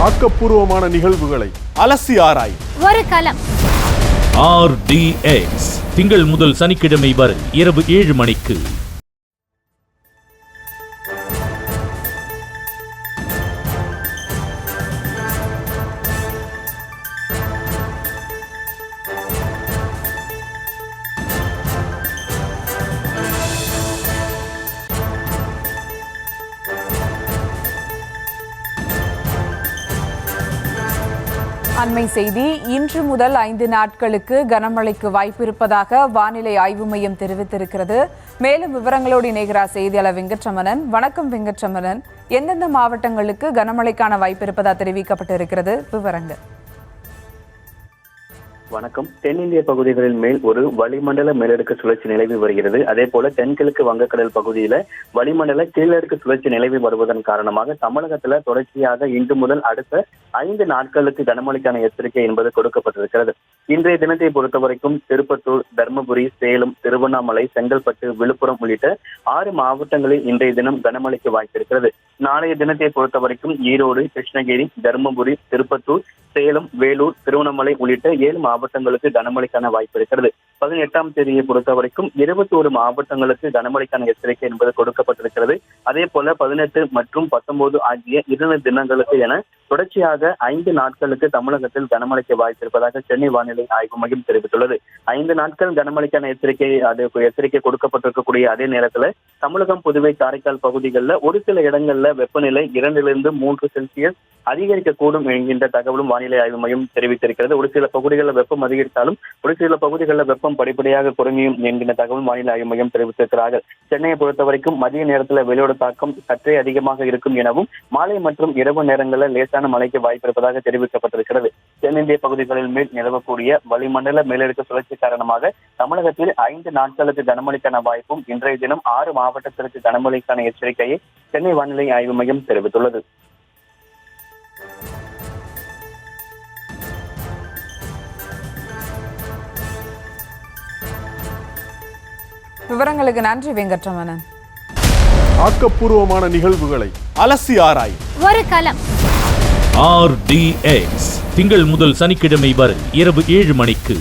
ஆக்கப்பூர்வமான நிகழ்வுகளை அலசி ஆராய் ஒரு களம். RDX திங்கள் முதல் சனிக்கிழமை வரை இரவு 7 மணிக்கு. அண்மை செய்தி. இன்று முதல் 5 நாட்களுக்கு கனமழைக்கு வாய்ப்பு இருப்பதாக வானிலை ஆய்வு மையம் தெரிவித்திருக்கிறது. மேலும் விவரங்களோடு இணைகிறார் செய்தியாளர் வெங்கட்ரமணன். வணக்கம் வெங்கட்ரமணன், எந்தெந்த மாவட்டங்களுக்கு கனமழைக்கான வாய்ப்பு இருப்பதாக தெரிவிக்கப்பட்டிருக்கிறது? விவரங்கள். வணக்கம். தென்னிந்திய பகுதிகளின் மேல் ஒரு வளிமண்டல மேலடுக்கு சுழற்சி நிலவி வருகிறது. அதே போல தென்கிழக்கு வங்கக்கடல் பகுதியில வளிமண்டல கீழடுக்கு சுழற்சி நிலவி வருவதன் காரணமாக தமிழகத்துல தொடர்ச்சியாக இன்று முதல் அடுத்த 5 நாட்களுக்கு கனமழைக்கான எச்சரிக்கை என்பது கொடுக்கப்பட்டிருக்கிறது. இன்றைய தினத்தை பொறுத்தவரைக்கும் திருப்பத்தூர், தர்மபுரி, சேலம், திருவண்ணாமலை, செங்கல்பட்டு, விழுப்புரம் உள்ளிட்ட 6 மாவட்டங்களில் இன்றைய தினம் கனமழைக்கு வாய்ப்பு இருக்கிறது. நாளைய தினத்தை பொறுத்தவரைக்கும் ஈரோடு, கிருஷ்ணகிரி, தர்மபுரி, திருப்பத்தூர், சேலம், வேலூர், திருவண்ணாமலை உள்ளிட்ட 7 மாவட்டங்களுக்கு கனமழைக்கான வாய்ப்பு இருக்கிறது. 18ஆம் தேதியை பொறுத்தவரைக்கும் 21 மாவட்டங்களுக்கு கனமழைக்கான எச்சரிக்கை என்பது கொடுக்கப்பட்டிருக்கிறது. அதே போல 18 மற்றும் 19 ஆகிய 2 தினங்களுக்கு என தொடர்ச்சியாக 5 நாட்களுக்கு தமிழகத்தில் கனமழைக்கு வாய்ப்பு இருப்பதாக சென்னை வானிலை ஆய்வு மையம் தெரிவித்துள்ளது. 5 நாட்கள் கனமழைக்கான எச்சரிக்கை கொடுக்கப்பட்டிருக்கக்கூடிய அதே நேரத்தில் தமிழகம், புதுவை, காரைக்கால் பகுதிகளில் ஒரு சில இடங்கள்ல வெப்பநிலை 2 - 3 செல்சியஸ் அதிகரிக்கக்கூடும் என்கின்ற தகவலும் வானிலை ஆய்வு மையம் தெரிவித்திருக்கிறது. ஒரு சில பகுதிகளில் வெப்பம் அதிகரித்தாலும் ஒரு சில பகுதிகளில் வெப்பம் படிப்படியாக குறையும் என்கின்ற தகவல் வானிலை ஆய்வு மையம் தெரிவித்திருக்கிறார்கள். சென்னையை பொறுத்தவரைக்கும் மதிய நேரத்தில் வெளியோட தாக்கம் சற்றே அதிகமாக இருக்கும் எனவும் மாலை மற்றும் இரவு நேரங்களில் லேசான மழைக்கு வாய்ப்பு இருப்பதாக தெரிவிக்கப்பட்டிருக்கிறது. தென்னிந்திய பகுதிகளில் மேல் நிலவக்கூடிய வளிமண்டல மேலடுக்கு சுழற்சி காரணமாக தமிழகத்தில் 5 நாட்களுக்கு கனமழைக்கான வாய்ப்பும் இன்றைய தினம் 6 மாவட்டத்திற்கு கனமழைக்கான எச்சரிக்கையை சென்னை வானிலை ஆய்வு மையம் தெரிவித்துள்ளது. விவரங்களுக்கு நன்றி வெங்கட்ரமணன். ஆக்கப்பூர்வமான நிகழ்வுகளை அலசி ஆராய் ஒரு களம். RDX திங்கள் முதல் சனிக்கிழமை வரை இரவு 7 மணிக்கு.